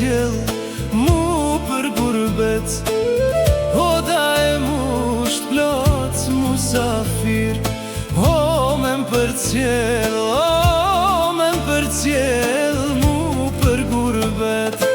sjell mu për gurbet. Oda e musht plot musafir, o me m'përcjell, o me m'përcjell mu për gurbet.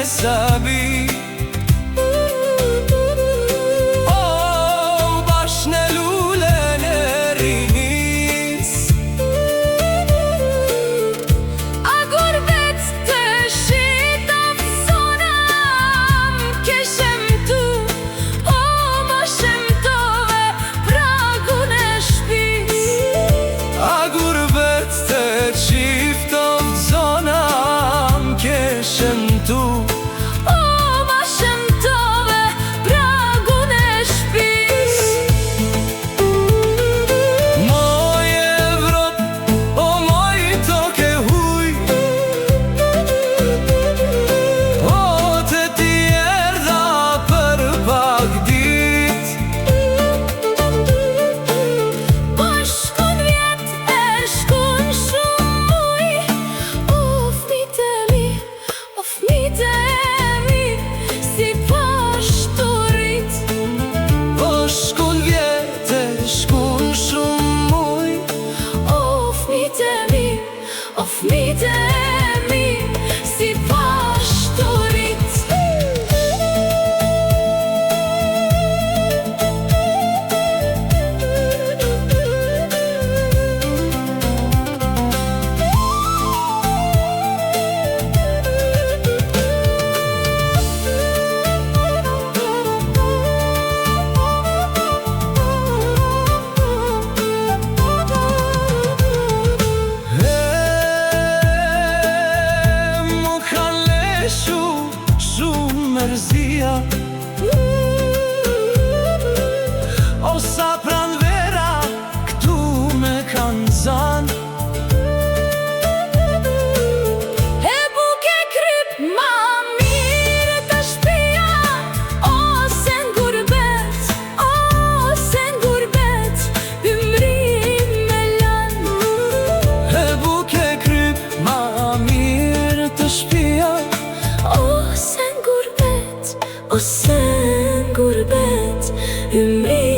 Sabi o bash në lulen e rinis, a gurbet të shitaf zonam, ke shemtu o ma shemtove pragun e shpis. a gurbet të qiftov zonam, ke shemtu fmite mi si pashturit. Mërzia o sa pran vera këtu me kanë zan, e buke kryp ma mirë të shpia, ose n'gurbet, ymrin me lan. e buke kryp ma mirë të shpia, ose n'gurbet, ymrin